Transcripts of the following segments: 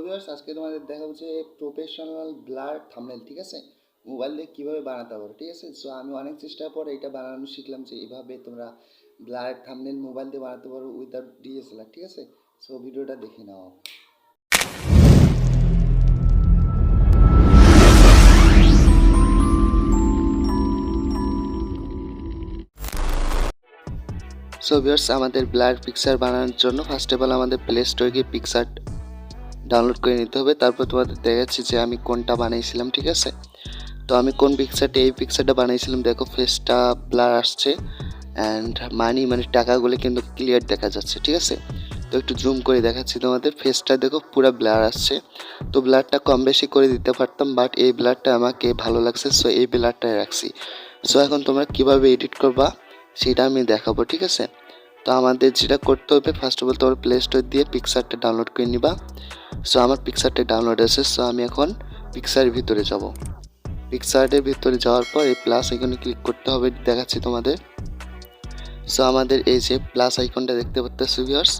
Viewers আজকে তোমাদের দেখাবো যে প্রফেশনাল ব্লার থাম্বনেল, ঠিক আছে, মোবাইল দিয়ে কীভাবে বানাতে পারো, ঠিক আছে। সো আমি অনেক চেষ্টার পর এটা বানানো শিখলাম যে এভাবে তোমরা ব্লার থাম্বনেল মোবাইল দিয়ে বানাতে পারো উইদাউট DsLr, ঠিক আছে। সো ভিডিওটা দেখে নাও। সো ভিউয়ার্স আমাদের ব্লার পিকচার বানানোর জন্য ফার্স্ট অফ অল আমাদের প্লে স্টোরে গিয়ে পিকচার্ট ডাউনলোড করে নিতে হবে। তারপর তোমাদের দেখাচ্ছি যে আমি কোনটা বানিয়েছিলাম, ঠিক আছে। তো আমি কোন পিকচারটা এই পিকচারটা বানিয়েছিলাম, দেখো ফেসটা ব্লার আসছে অ্যান্ড মানে টাকাগুলো কিন্তু ক্লিয়ার দেখা যাচ্ছে, ঠিক আছে। তো একটু জুম করে দেখাচ্ছি তোমাদের, ফেসটা দেখো পুরো ব্লার আসছে। তো ব্লারটা কম বেশি করে দিতে পারতাম, বাট এই ব্লারটা আমাকে ভালো লাগছে, সো এই ব্লারটাই রাখছি। সো এখন তোমরা কিভাবে এডিট করবা সেটা আমি দেখাবো, ঠিক আছে। তো আমাদের যেটা করতে হবে, ফার্স্ট অফ অল তোমার প্লে স্টোর দিয়ে পিকচারটা ডাউনলোড করে নিবা। সো আমার পিকচারটা ডাউনলোড আছে, সো আমি এখন পিকচারের ভিতরে যাব। পিকচারের ভিতরে যাওয়ার পর এই প্লাস আইকনে ক্লিক করতে হবে, দেখাচ্ছি তোমাদের। সো আমাদের এই যে প্লাস আইকনটা দেখতে পাচ্ছ ভিউয়ার্স,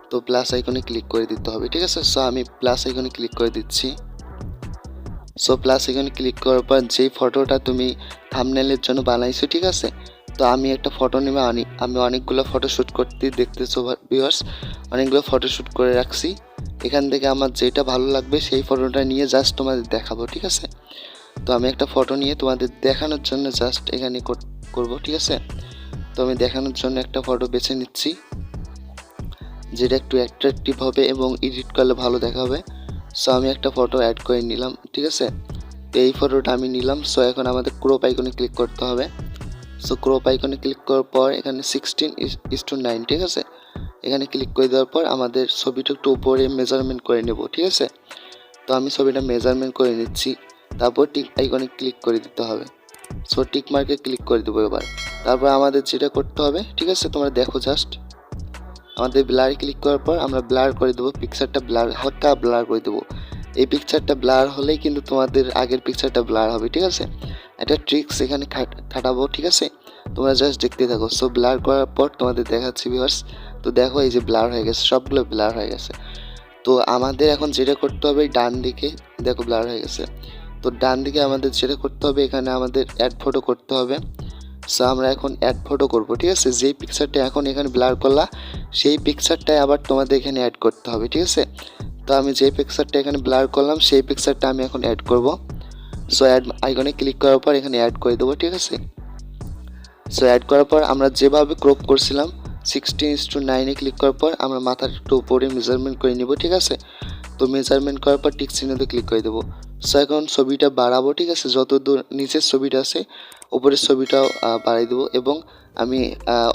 তো প্লাস আইকনে ক্লিক করে দিতে হবে, ঠিক আছে। সো আমি প্লাস আইকনে ক্লিক করে দিচ্ছি। সো প্লাস আইকনে ক্লিক করার পর যেই ফটোটা তুমি থাম্বনেলের জন্য বানাইছো, ঠিক আছে, তো আমি একটা ফটো নেবে আমি অনেকগুলো ফটো শ্যুট করতে দেখতেছো ভিউয়ার্স, অনেকগুলো ফটো শ্যুট করে রাখছি। এখান থেকে আমার যেটা ভালো লাগবে সেই ফটোটা নিয়ে জাস্ট তোমাদের দেখাবো, ঠিক আছে। তো আমি একটা ফটো নিয়ে তোমাদের দেখানোর জন্য জাস্ট এখানে করব, ঠিক আছে। তো আমি দেখানোর জন্য একটা ফটো বেছে নিচ্ছি যেটা একটু অ্যাট্রাকটিভ হবে এবং এডিট করলে ভালো দেখাবে। সো আমি একটা ফটো অ্যাড করে নিলাম, ঠিক আছে। তো এই ফটোটা আমি নিলাম। সো এখন আমাদের ক্রপ আইকনে ক্লিক করতে হবে। সো ক্রপ আইকনে ক্লিক করার পর এখানে 16:9, ঠিক আছে, এখানে ক্লিক করে দেওয়ার পর আমাদের ছবিটা একটু উপরে মেজারমেন্ট করে নেব, ঠিক আছে। তো আমি ছবিটা মেজারমেন্ট করে নিচ্ছি। তারপর টিক আইকনে ক্লিক করে দিতে হবে। সো টিক মার্কে ক্লিক করে দেবো এবার। তারপর আমাদের যেটা করতে হবে, ঠিক আছে, তোমরা দেখো জাস্ট আমাদের ব্লারে ক্লিক করার পর আমরা ব্লার করে দেবো, পিকচারটা ব্লার হালকা ব্লার করে দেবো। এই পিকচারটা ব্লার হলেই কিন্তু তোমাদের আগের পিকচারটা ব্লার হবে, ঠিক আছে। একটা ট্রিক্স এখানে খাটাবো, ঠিক আছে, তোমরা জাস্ট দেখতে থাকো। সো ব্লার করার পর তোমাদের দেখাচ্ছি ভিউয়ার্স। তো দেখো এই যে ব্লার হয়ে গেছে, সবগুলো ব্লার হয়ে গেছে। তো আমাদের এখন যেটা করতে হবে, ডান দিকে দেখো ব্লার হয়ে গেছে। তো ডান দিকে আমাদের যেটা করতে হবে, এখানে আমাদের অ্যাড ফটো করতে হবে। সো আমরা এখন অ্যাড ফটো করব, ঠিক আছে। যেই পিকচারটা এখন এখানে ব্লার করলা সেই পিকচারটাই আবার তোমাদের এখানে অ্যাড করতে হবে, ঠিক আছে। তো আমি যেই পিকচারটা এখানে ব্লার করলাম সেই পিকচারটা আমি এখন অ্যাড করব। সো অ্যাড আইকনে ক্লিক করার পর এখানে অ্যাড করে দেবো, ঠিক আছে। সো অ্যাড করার পর আমরা যেভাবে ক্রপ করছিলাম 16:9 ক্লিক করার পর আমরা মাথার একটু উপরে মেজারমেন্ট করে নিব, ঠিক আছে। তো মেজারমেন্ট করার পর টিক চিহ্নতে ক্লিক করে দেবো। সো এখন ছবিটা বাড়াবো, ঠিক আছে, যত দূর নিচের ছবিটা আছে উপরের ছবিটাও বাড়াই দেবো এবং আমি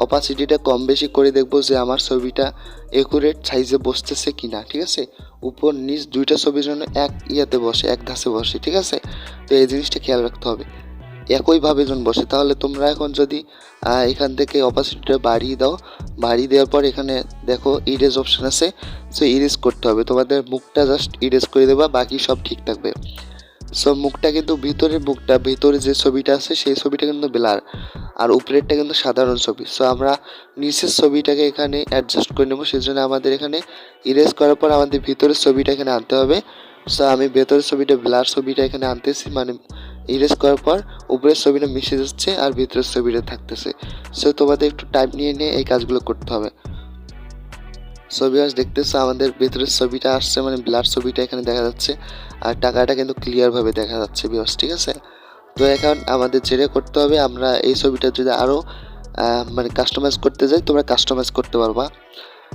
অপাসিটিটা কম বেশি করে দেখবো যে আমার ছবিটা একুরেট সাইজে বসতেছে কিনা, ঠিক আছে। উপর নিচ দুইটা ছবির জন্য এক ইয়াতে বসে, এক ধাঁচে বসে, ঠিক আছে। তো এই জিনিসটা খেয়াল রাখতে হবে একইভাবে যখন বসে। তাহলে তোমরা এখন যদি এখান থেকে অপাসিটিটা বাড়িয়ে দাও, বাড়িয়ে দেওয়ার পর এখানে দেখো ইরেজ অপশান আছে। সো ইরেজ করতে হবে, তোমাদের মুখটা জাস্ট ইরেজ করে দেবা, বাকি সব ঠিক থাকবে। সো মুখটা কিন্তু ভিতরে যে ছবিটা আছে সেই ছবিটা কিন্তু ব্লার, আর উপরেরটা কিন্তু সাধারণ ছবি। সো আমরা নিচের ছবিটাকে এখানে অ্যাডজাস্ট করে নেবো, সেজন্য আমাদের এখানে ইরেজ করার পর আমাদের ভিতরের ছবিটা এখানে আনতে হবে। সো আমি ভেতরের ছবিটা ব্লার ছবিটা এখানে আনতেছি, মানে ইরেজ করার পর উপরের ছবিটা মিশে যাচ্ছে আর ভিতরের ছবিটা থাকতেছে। সো তোমাদের একটু টাইম নিয়ে এই কাজগুলো করতে হবে। ছবি আজ দেখতেছো আমাদের ভিতরের ছবিটা আসছে, মানে ব্লার ছবিটা এখানে দেখা যাচ্ছে আর টাকাটা কিন্তু ক্লিয়ারভাবে দেখা যাচ্ছে ভিউয়ার্স, ঠিক আছে। তো এখন আমাদের যেটা করতে হবে, আমরা এই ছবিটা যদি আরও মানে কাস্টমাইজ করতে যাই তোমরা কাস্টমাইজ করতে পারবা,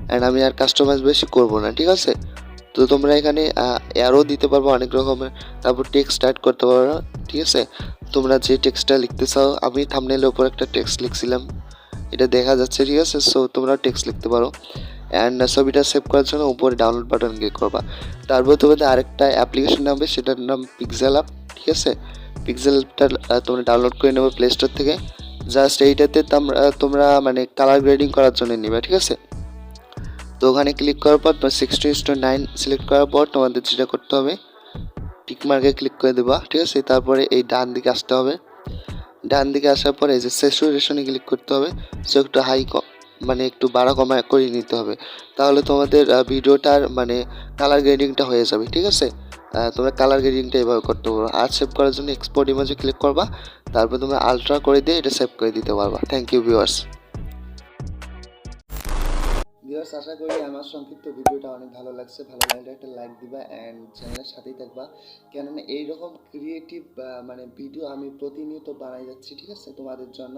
অ্যান্ড আমি আর কাস্টমাইজ বেশি করব না, ঠিক আছে। তো তোমরা এখানে অ্যারো দিতে পারবো অনেক রকমের, তারপর টেক্সট অ্যাড করতে পারো, ঠিক আছে। তোমরা যে টেক্সটটা লিখতে চাও, আমি থাম্বনেলের উপর একটা টেক্সট লিখছিলাম, এটা দেখা যাচ্ছে, ঠিক আছে। সো তোমরা টেক্সট লিখতে পারো অ্যান্ড ছবিটা সেভ করার জন্য উপরে ডাউনলোড বাটন ক্লিক করবা। তারপর তোমাদের আরেকটা অ্যাপ্লিকেশন নামবে, সেটার নাম পিক্সেল অ্যাপ, ঠিক আছে। পিক্সেল অ্যাপটা তোমরা ডাউনলোড করে নেবে প্লে স্টোর থেকে। জাস্ট এইটাতে তোমরা মানে কালার গ্রেডিং করার জন্য নেবে, ঠিক আছে। তো ওখানে ক্লিক করার পর 16:9 সিলেক্ট করার পর তোমাদের যেটা করতে হবে, টিক মার্কে ক্লিক করে দেবা, ঠিক আছে। তারপরে এই ডান দিকে আসতে হবে, ডান দিকে আসার পরে এই যে স্যাচুরেশনে ক্লিক করতে হবে। সো একটু হাই মানে একটু বাড়া কমা করে নিতে হবে, তাহলে তোমাদের ভিডিওটার মানে কালার গ্রেডিংটা হয়ে যাবে। ঠিক আছে, তোমরা কালার গ্রেডিংটা এভাবে করতে পারো। আর সেভ করার জন্য এক্সপোর্ট ইমেজে ক্লিক করবা, তারপর তোমরা আলট্রা করে দিয়ে এটা সেভ করে দিতে পারবা। Thank you viewers. আশা করি আমার সংক্ষিপ্ত ভিডিওটা অনেক ভালো লাগছে। ভালো লাগলে একটা লাইক দিবা অ্যান্ড চ্যানেলের সাথেই থাকবা, কেননা এইরকম ক্রিয়েটিভ মানে ভিডিও আমি প্রতিনিয়ত বানাই যাচ্ছি। ঠিক আছে, তোমাদের জন্য।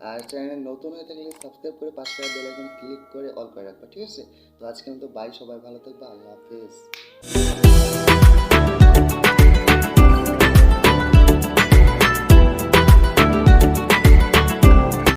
আর চ্যানেলে নতুন হয়ে থাকলে সাবস্ক্রাইব করে পাশে বেল আইকন ক্লিক করে অল করে রাখবা। ঠিক আছে, তো আজকে মতো বাই, সবাই ভালো থাকবা, আল্লাহ হাফেজ।